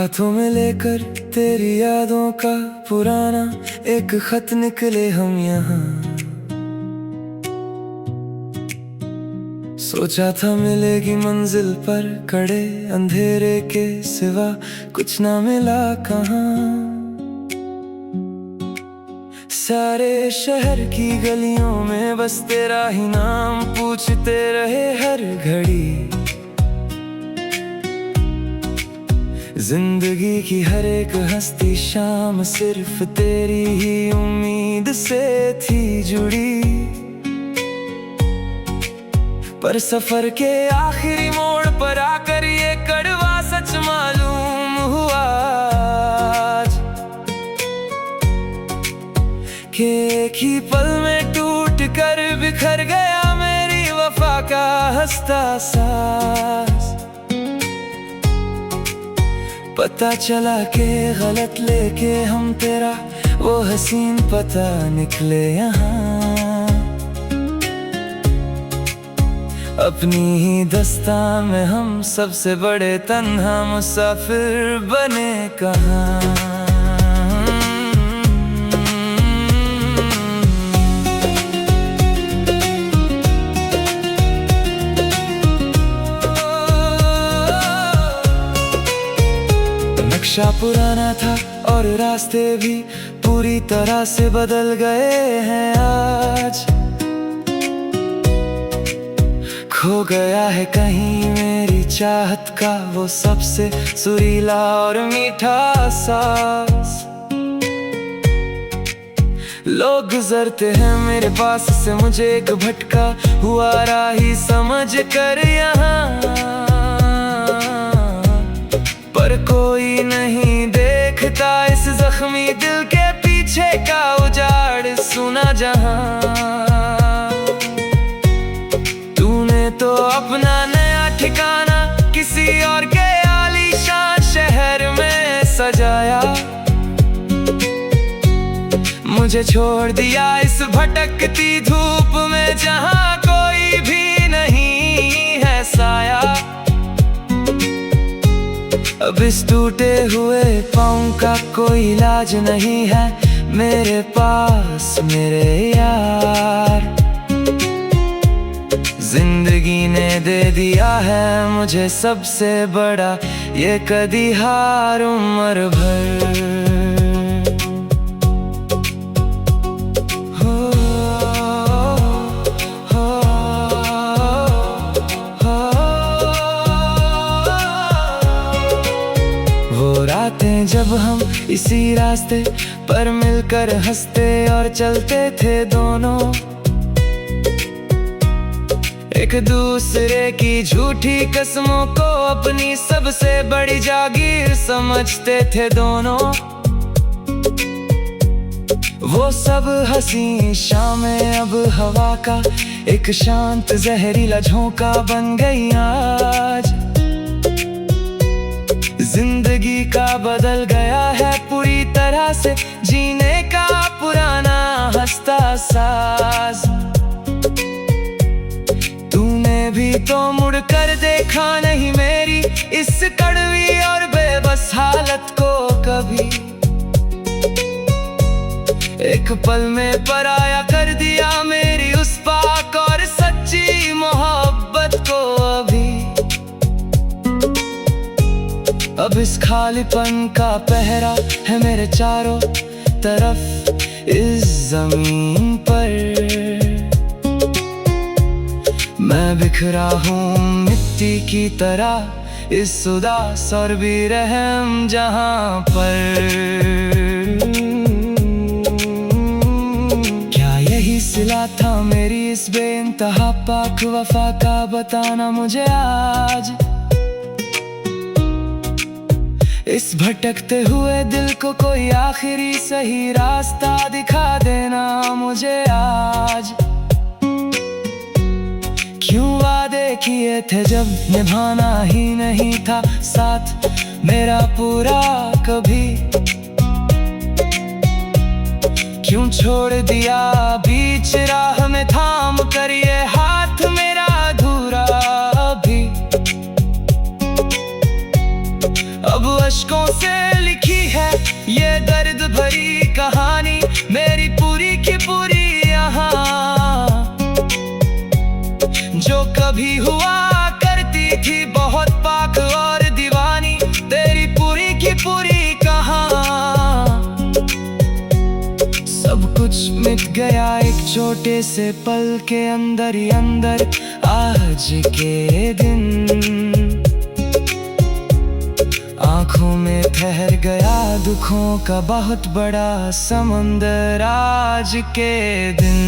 हाथों में लेकर तेरी यादों का पुराना एक खत निकले हम यहाँ। सोचा था मिलेगी मंजिल पर कड़े अंधेरे के सिवा कुछ ना मिला कहाँ। सारे शहर की गलियों में बस तेरा ही नाम पूछते रहे हर घड़ी। जिंदगी की हर एक हंसती शाम सिर्फ तेरी ही उम्मीद से थी जुड़ी। पर सफर के आखिरी मोड़ पर आकर ये कड़वा सच मालूम हुआ आज कि एक ही पल में टूट कर बिखर गया मेरी वफा का हंसता सांस। पता चला कि गलत लेके हम तेरा वो हसीन पता निकले यहाँ। अपनी ही दस्तां में हम सबसे बड़े तन्हा मुसाफिर बने कहाँ। नक्शा पुराना था और रास्ते भी पूरी तरह से बदल गए हैं आज। खो गया है कहीं मेरी चाहत का वो सबसे सुरीला और मीठा सांस। लोग गुजरते हैं मेरे पास से मुझे एक भटका हुआ राही समझ कर यहाँ। पर कोई नहीं देखता इस जख्मी दिल के पीछे का उजाड़ सुना जहां। तूने तो अपना नया ठिकाना किसी और के आलीशान शहर में सजाया। मुझे छोड़ दिया इस भटकती धूप में जहां कोई भी नहीं है साया। अब इस टूटे हुए पाँव का कोई इलाज नहीं है मेरे पास मेरे यार। जिंदगी ने दे दिया है मुझे सबसे बड़ा ये कदी हार उम्र भर। रातें जब हम इसी रास्ते पर मिलकर हंसते और चलते थे दोनों। एक दूसरे की झूठी कसमों को अपनी सबसे बड़ी जागीर समझते थे दोनों। वो सब हंसी शामें अब हवा का एक शांत जहरीला झोंका बन गई आज। जिंदगी का बदल गया है पूरी तरह से जीने का पुराना हंसता साज। तूने भी तो मुड़ कर देखा नहीं मेरी इस कड़वी और बेबस हालत को कभी। एक पल में पराया कर दिया मेरी उस पाक और सच्ची मोहब्बत को अभी। अब इस खालीपन का पहरा है मेरे चारों तरफ इस जमीन पर। मैं बिखरा हूँ मिट्टी की तरह इस उदास और बेरहम जहां पर। क्या यही सिला था मेरी इस बेइंतहा पाक वफा का बताना मुझे आज। इस भटकते हुए दिल को कोई आखिरी सही रास्ता दिखा देना मुझे आज। क्यों वादे किए थे जब निभाना ही नहीं था साथ मेरा पूरा कभी। क्यों छोड़ दिया बीच राह में थाम कर ये हाथ मेरा अधूरा अभी। अब अश्कों भरी कहानी मेरी पूरी की पूरी यहाँ, जो कभी हुआ करती थी बहुत पाक और दीवानी, तेरी पूरी की पूरी कहानी। सब कुछ मिट गया एक छोटे से पल के अंदर ही अंदर आज के दिन। आँखों में ठहर गया दुखों का बहुत बड़ा समंदर आज के दिन।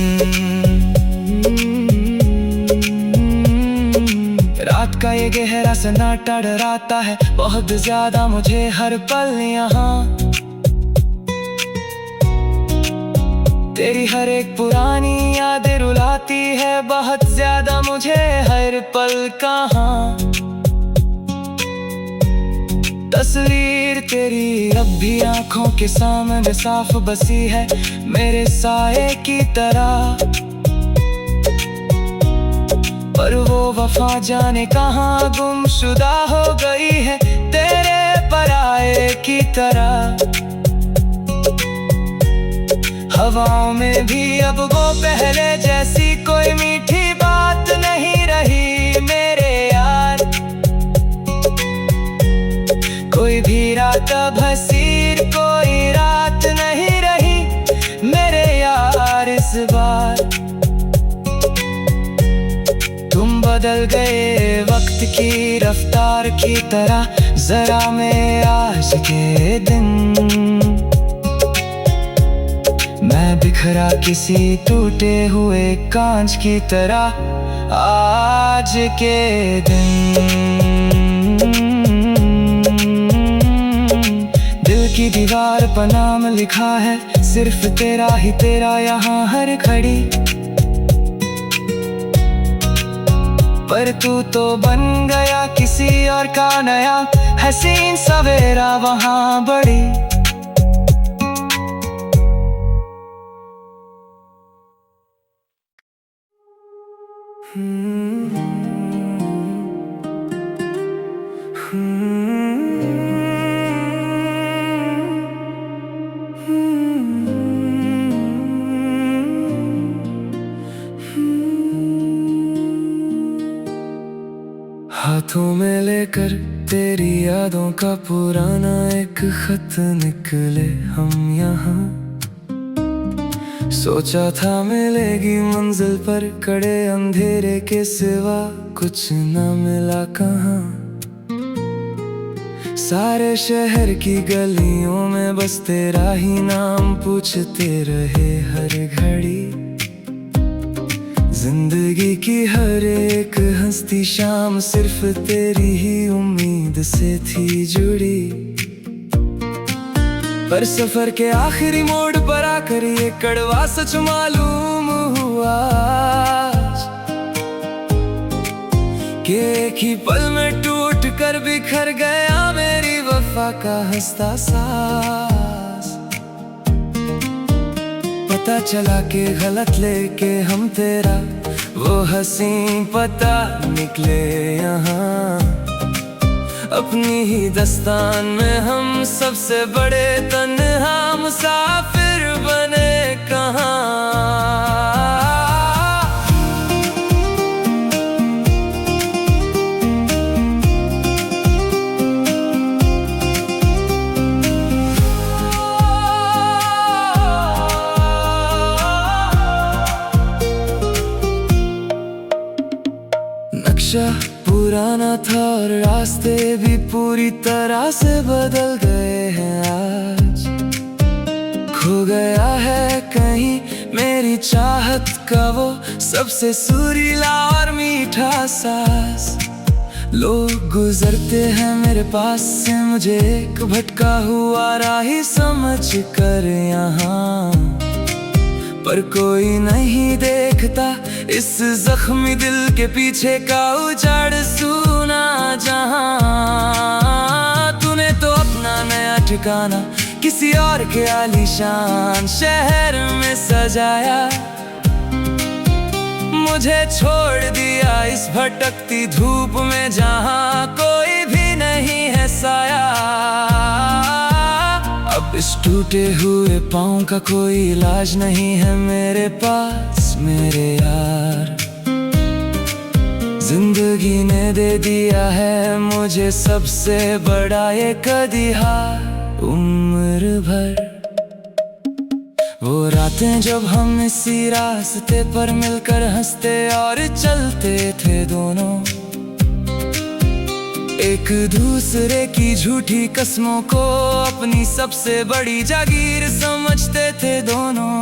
रात का ये गहरा सन्नाटा डराता है बहुत ज्यादा मुझे हर पल यहाँ। तेरी हर एक पुरानी यादें रुलाती है बहुत ज्यादा मुझे हर पल कहाँ। तस्वीर तेरी अब भी आंखों के सामने साफ बसी है मेरे साए की तरह, पर वो वफा जाने कहाँ गुमशुदा हो गई है तेरे पराए की तरह। हवाओं में भी अब वो पहले जैसी कोई मीठी बात नहीं रही मेरे यार। कोई भी रात अब हसीन कोई रात नहीं रही मेरे यार इस बार। तुम बदल गए वक्त की रफ्तार की तरह जरा मैं आज के दिन। मैं बिखरा किसी टूटे हुए कांच की तरह आज के दिन। दिल की दीवार पर नाम लिखा है सिर्फ तेरा ही तेरा यहाँ हर घड़ी, पर तू तो बन गया किसी और का नया हसीन सवेरा वहाँ बड़ी। हाथों में लेकर तेरी यादों का पुराना एक खत निकले हम यहाँ। सोचा था मिलेगी मंजिल पर कड़े अंधेरे के सिवा कुछ न मिला कहाँ। सारे शहर की गलियों में बस तेरा ही नाम पूछते रहे हर घड़ी। जिंदगी की हर एक हंसती शाम सिर्फ तेरी ही उम्मीद से थी जुड़ी। पर सफर के आखिरी मोड़ पर आकर ये कड़वा सच मालूम हुआ कि एक ही पल में टूट कर बिखर गया मेरी वफा का हंसता सांस। पता चला कि गलत लेके हम तेरा वो हसीन पता निकले यहाँ। अपनी ही दस्तान में हम सबसे बड़े तन्हा मुसाफिर बने कहाँ। नक्शा पुराना था और रास्ते भी पूरी तरह से बदल गए हैं आज। खो गया है कहीं मेरी चाहत का वो सबसे सुरीला और मीठा सांस। लोग गुजरते हैं मेरे पास से मुझे एक भटका हुआ राही समझ कर यहाँ, पर कोई नहीं देखता इस जख्मी दिल के पीछे का उजाड़ सुना जहां। तूने तो अपना नया ठिकाना किसी और के आलीशान शहर में सजाया, मुझे छोड़ दिया इस भटकती धूप में जहां कोई भी नहीं है साया। अब इस टूटे हुए पाँव का कोई इलाज नहीं है मेरे पास मेरे यार। जिंदगी ने दे दिया है मुझे सबसे बड़ा ये कदिहा उम्र भर। वो रातें जब हम इसी रास्ते पर मिलकर हंसते और चलते थे दोनों, एक दूसरे की झूठी कसमों को अपनी सबसे बड़ी जागीर समझते थे दोनों।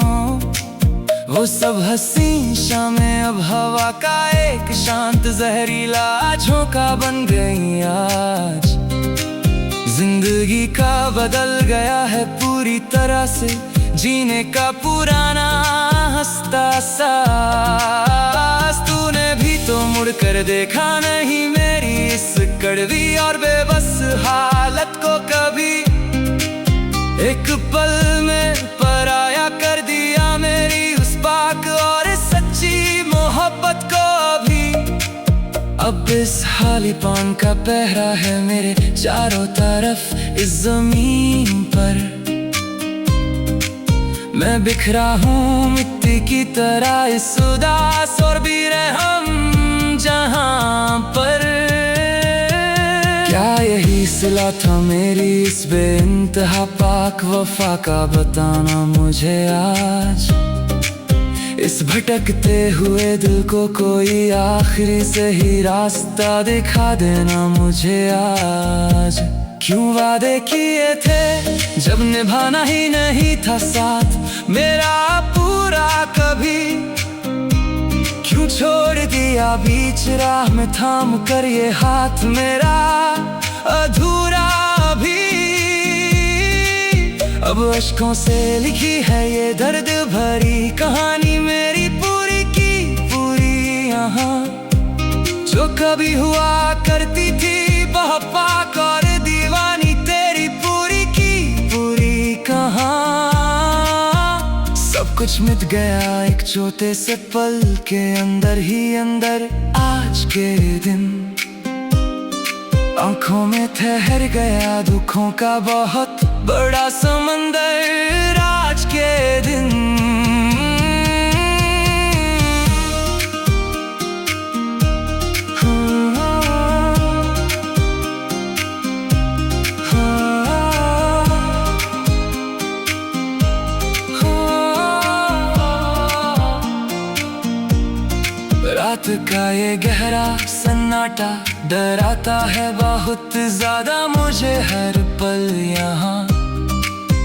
वो सब हंसी शामें अब हवा का एक शांत जहरीला झोंका बन गई आज। जिंदगी का बदल गया है पूरी तरह से जीने का पुराना हंसता सास। तूने भी तो मुड़कर देखा नहीं मेरी इस कड़वी और बेबस हालत को कभी। एक पल में पराया कर दिया मेरी उस पाक और सच्ची मोहब्बत को अभी। अब इस खालीपन का पहरा है मेरे चारों तरफ इस जमीन पर। मैं बिखरा हूँ मिट्टी की तरह इस उदास और बेरहम जहां पर। क्या यही सिला था मेरी इस बेइंतहा पाक वफा का, बताना मुझे आज। इस भटकते हुए दिल को कोई आखिरी सही रास्ता दिखा देना मुझे आज। क्यों वादे किए थे जब निभाना ही नहीं था साथ मेरा पूरा कभी। क्यों छोड़ दिया बीच राह में थाम कर ये हाथ मेरा अधूरा भी। अब अश्कों से लिखी है ये दर्द भरी कहानी मेरी पूरी की पूरी यहाँ। जो कभी हुआ करती थी बहपाक और दीवानी तेरी पूरी की पूरी कहाँ। सब कुछ मिट गया एक छोटे से पल के अंदर ही अंदर आज के दिन। आंखों में ठहर गया दुखों का बहुत बड़ा समंदर आज के दिन। रात का ये गहरा सन्नाटा डराता है बहुत ज्यादा मुझे हर पल यहाँ।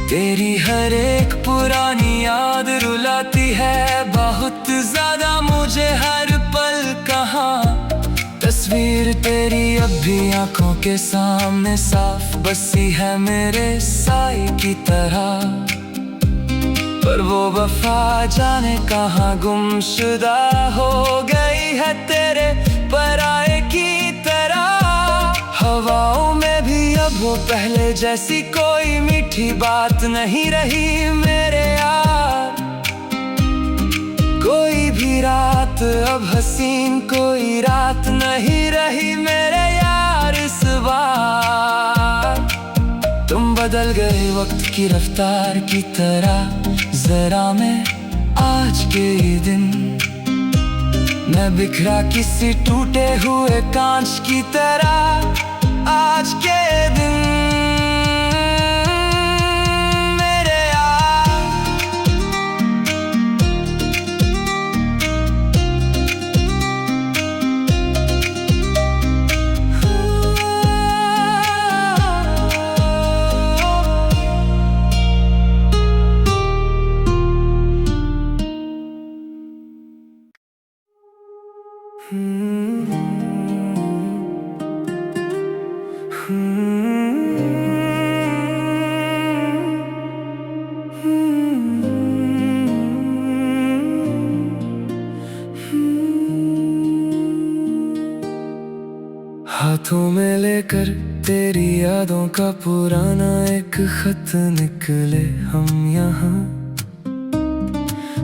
तेरी हर एक पुरानी याद रुलाती है बहुत ज्यादा मुझे हर पल कहाँ। तस्वीर तेरी अब भी आंखों के सामने साफ बसी है मेरे साए की तरह। पर वो वफा जाने कहाँ गुमशुदा हो गई है तेरे पराए की तरह। हवाओं में भी अब वो पहले जैसी कोई मीठी बात नहीं रही मेरे यार। कोई भी रात अब हसीन कोई रात नहीं रही मेरे यार इस बार। तुम बदल गए वक्त की रफ्तार की तरह जरा मैं आज के दिन। मैं बिखरा किसी टूटे हुए कांच की तरह आज के दिन मेरे यार। हाथों में लेकर तेरी यादों का पुराना एक खत निकले हम यहाँ।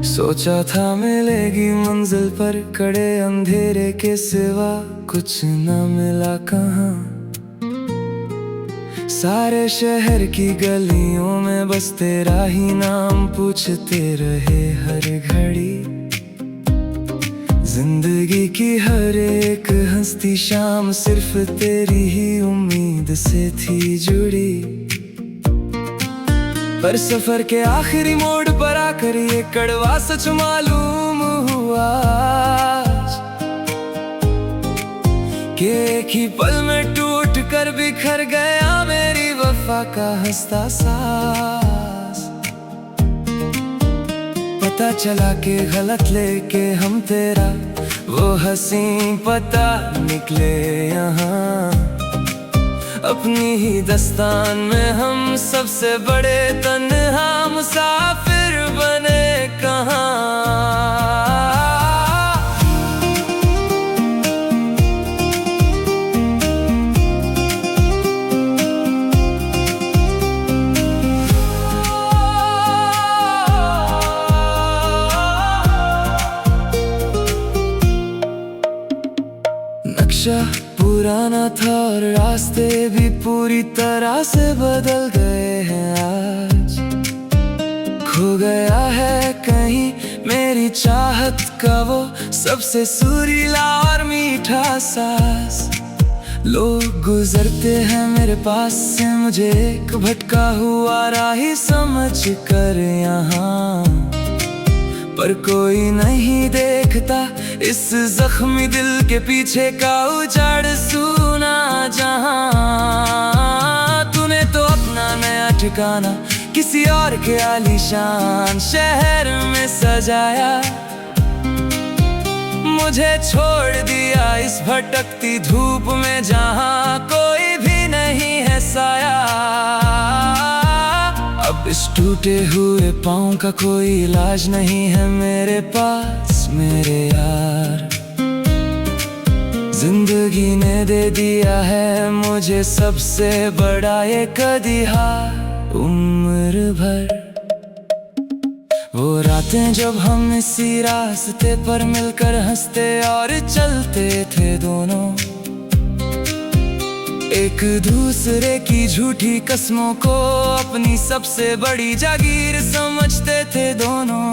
सोचा था मिलेगी मंजिल पर कड़े अंधेरे के सिवा कुछ न मिला कहाँ। सारे शहर की गलियों में बस तेरा ही नाम पूछते रहे हर घड़ी। जिंदगी की हर एक हंसती शाम सिर्फ तेरी ही उम्मीद से थी जुड़ी। पर सफर के आखिरी मोड़ पर आकर ये कड़वा सच मालूम हुआ कि एक ही पल में टूट कर बिखर गया मेरी वफा का हंसता सांस। पता चला कि गलत लेके हम तेरा वो हंसी पता निकले यहाँ। अपनी ही दस्तान में हम सबसे बड़े तन्हा मुसाफिर बने कहाँ। नक्शा पुराना था और रास्ते भी पूरी तरह से बदल गए हैं आज। खो गया है कहीं मेरी चाहत का वो सबसे सुरीला और मीठा सांस। लोग गुजरते हैं मेरे पास से मुझे एक भटका हुआ राही समझ कर यहाँ। पर कोई नहीं देखता इस जख्मी दिल के पीछे का उजाड़ सुना जहां। तूने तो अपना नया ठिकाना किसी और के आलीशान शहर में सजाया। मुझे छोड़ दिया इस भटकती धूप में जहां कोई भी नहीं है साया। अब इस टूटे हुए पाँव का कोई इलाज नहीं है मेरे पास मेरे यार। जिंदगी ने दे दिया है मुझे सबसे बड़ा ये कदिहा उम्र भर। वो रातें जब हम इसी रास्ते पर मिलकर हंसते और चलते थे दोनों। एक दूसरे की झूठी कसमों को अपनी सबसे बड़ी जागीर समझते थे दोनों।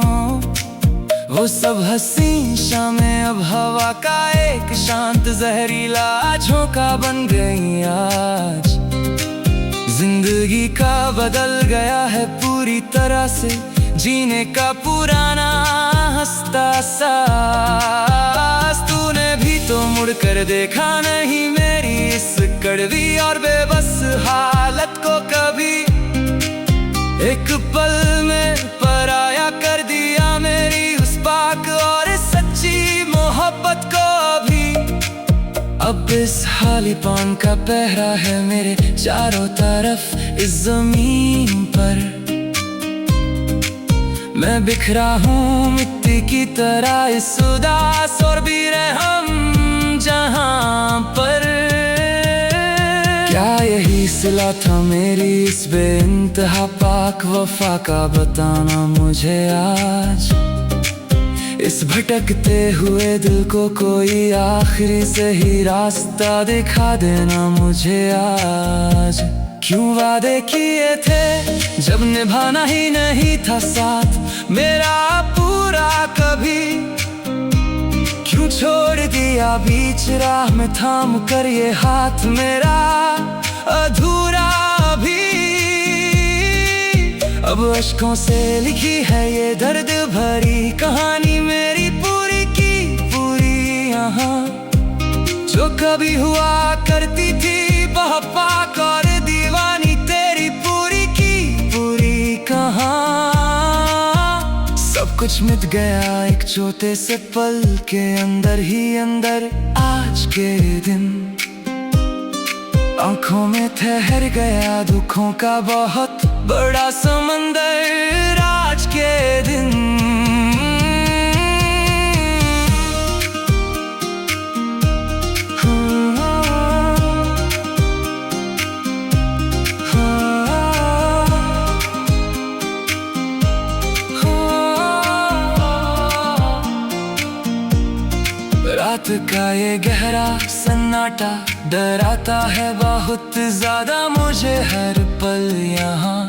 वो सब हंसी शामें अब हवा का एक शांत जहरीला झोंका बन गई आज। जिंदगी का बदल गया है पूरी तरह से जीने का पुराना हंसता सांस। तूने भी तो मुड़ कर देखा नहीं मेरी इस कड़वी और बेबस हालत को कभी। एक पल में पराया कर दिया मेरी उस पाक और सच्ची मोहब्बत को भी। अब इस खालीपन का पहरा है मेरे चारों तरफ इस जमीन पर। मैं बिखरा हूँ मिट्टी की तरह इस उदास और बेरहम जहां पर। क्या यही सिला था मेरी इस बेइंतहा पाक वफा का बताना मुझे आज। इस भटकते हुए दिल को कोई आखिरी सही रास्ता दिखा देना मुझे आज। क्यों वादे किए थे जब निभाना ही नहीं था साथ मेरा पूरा कभी। क्यों छोड़ दिया बीच राह में थाम कर ये हाथ मेरा अधूरा भी। अब अश्कों से लिखी है ये दर्द भरी कहानी मेरी पूरी की पूरी यहाँ। जो कभी हुआ करती थी बहपाक और दीवानी तेरी पूरी की पूरी कहाँ। सब कुछ मिट गया एक छोटे से पल के अंदर ही अंदर आज के दिन। आंखों में ठहर गया दुखों का बहुत बड़ा समंदर आज के दिन। रात का ये गहरा सन्नाटा डराता है बहुत ज्यादा मुझे हर पल यहाँ।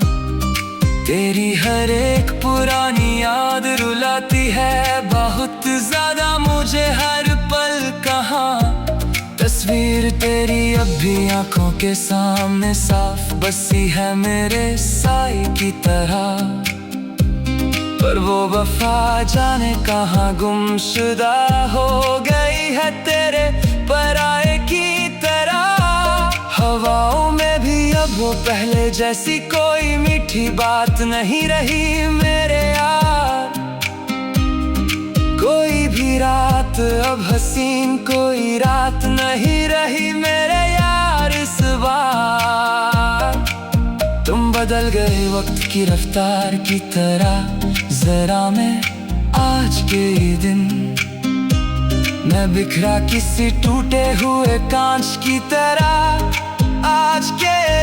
तेरी हर एक पुरानी याद रुलाती है बहुत ज्यादा मुझे हर पल। कहाँ तस्वीर तेरी अब भी आंखों के सामने साफ बसी है मेरे साए की तरह। पर वो वफा जाने कहाँ गुमशुदा हो गई है तेरे पराए की तरह। हवाओं में भी अब वो पहले जैसी कोई मीठी बात नहीं रही मेरे यार। कोई भी रात अब हसीन कोई रात नहीं रही मेरे यार इस बार। तुम बदल गए वक्त की रफ्तार की तरह जरा मैं आज के ही दिन। मैं बिखरा किसी टूटे हुए कांच की तरह आज के